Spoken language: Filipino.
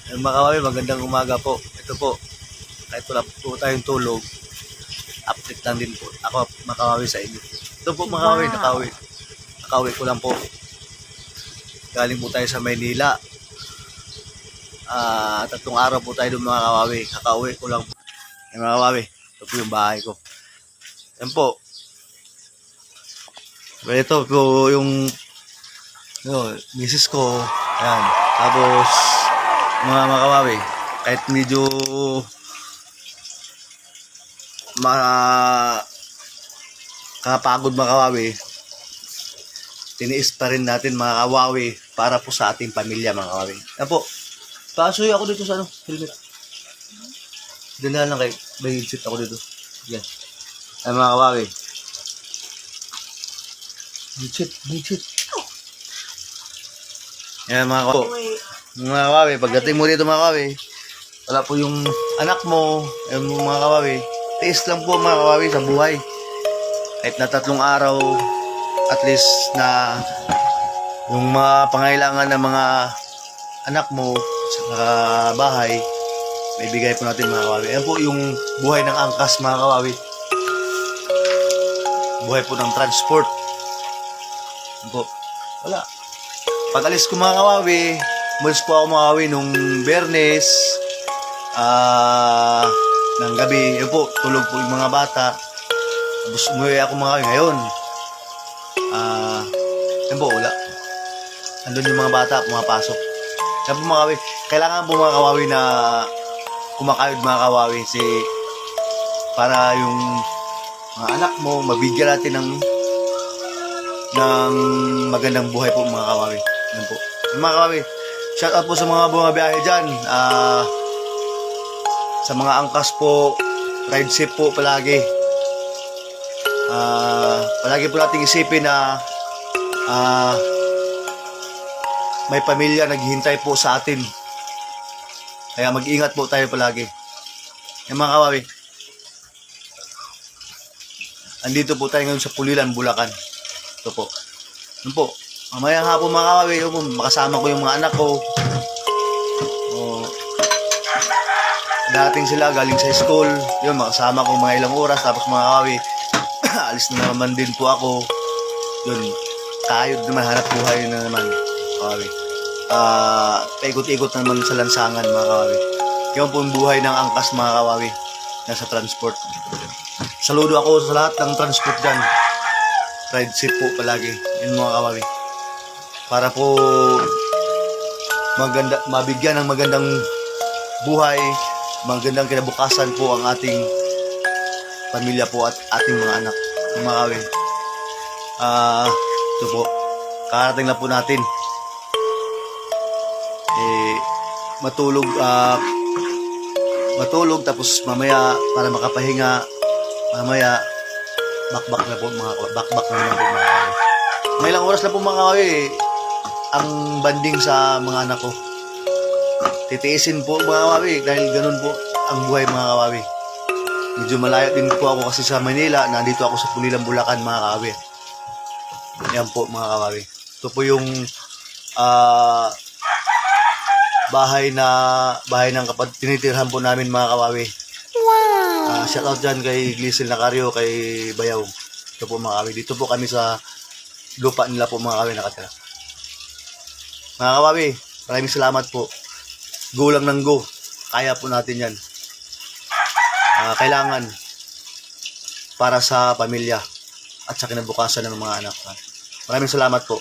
Mga kawawi, magandang umaga po. Ito po, kahit wala po tayong tulog, update lang din po. Ako makawawi sa inyo. Ito po mga kawawi, nakauwi ko lang po. Galing po tayo sa Maynila. 3 araw po tayo doon mga kawawi. Kakauwi ko lang po. Mga kawawi, ito po yung bahay ko. Yan po. Ito po yung misis ko. Yan. Tapos, mga kawawi, kahit medyo kakapagod mga kawawi, tiniis pa rin natin mga kawawi para po sa ating pamilya mga kawawi. Yan po. Pasuyo ako dito sa helmet. Dala lang kay may headset ako dito. Yan. Ay mga kawawi. Headset. Yan mga kawawi. Mga kawawi, pagdating mo dito mga kawawi, wala po yung anak mo, yung mga kawawi, tiis lang po mga kawawi sa buhay. Kahit na 3 araw, at least na yung mga pangailangan ng mga anak mo sa bahay, may bigay po natin mga kawawi. Yan po yung buhay ng angkas mga kawawi. Buhay po ng transport. Yan po. Wala. Pag alis ko mga kawawi, umalis po ako mga kawawi nung Biyernes ng gabi. Yan po, tulog po yung mga bata. Tapos umuwi ako mga kawawi ngayon. Yan po, wala. Andun yung mga bata, pumapasok. Yan po mga kawawi. Kailangan po mga kawawi na kumakayod mga kawawi para yung mga anak mo, mabigyan natin ng magandang buhay po mga kawawi. Yan po. Mga kawawi, shout out po sa mga bumabiyahe dyan. Sa mga angkas po, ride safe po palagi. Palagi po nating isipin na may pamilya naghihintay po sa atin. Kaya mag-ingat po tayo palagi. Yung mga kawawi, andito po tayo ngayon sa Pulilan, Bulacan. Ito po. Yun po. Mamaya hapon mga kawawi, makasama ko yung mga anak ko. Dating sila galing sa school. Yun, makasama ko mga ilang oras. Tapos mga kawawi, alis na naman din po ako. Yun, kayod naman, hanap buhay na naman. Kawawi. Paikot-ikot naman sa lansangan mga kawawi. Yun po yung buhay ng angkas mga kawawi. Nasa transport. Saludo ako sa lahat ng transport dyan. Ride safe po palagi. Yun mga kawawi. Para po mabigyan ng magandang buhay, magandang kinabukasan po ang ating pamilya po at ating mga anak. Mga kawawi. Ito po. Karating na po natin. Matulog tapos mamaya para makapahinga, mamaya bakbak na po mga kawawi. May ilang oras na po mga kawawi ang banding sa mga anak ko. Titiisin po mga kawawi dahil ganun po ang buhay mga kawawi. Medyo malayo din po ako kasi sa Manila, nandito ako sa Pulilan, Bulacan mga kawawi. Yan po mga kawawi. Ito po yung bahay ng tinitirhan po namin mga kawawi. Wow! Shout out dyan kay Glisel Nacario, kay Bayaw. Ito po mga kawawi. Dito po kami sa lupa nila po mga kawawi nakatira. Mga kawawi, maraming salamat po. Go lang ng go. Kaya po natin yan. Kailangan para sa pamilya at sa kinabukasan ng mga anak. Maraming salamat po.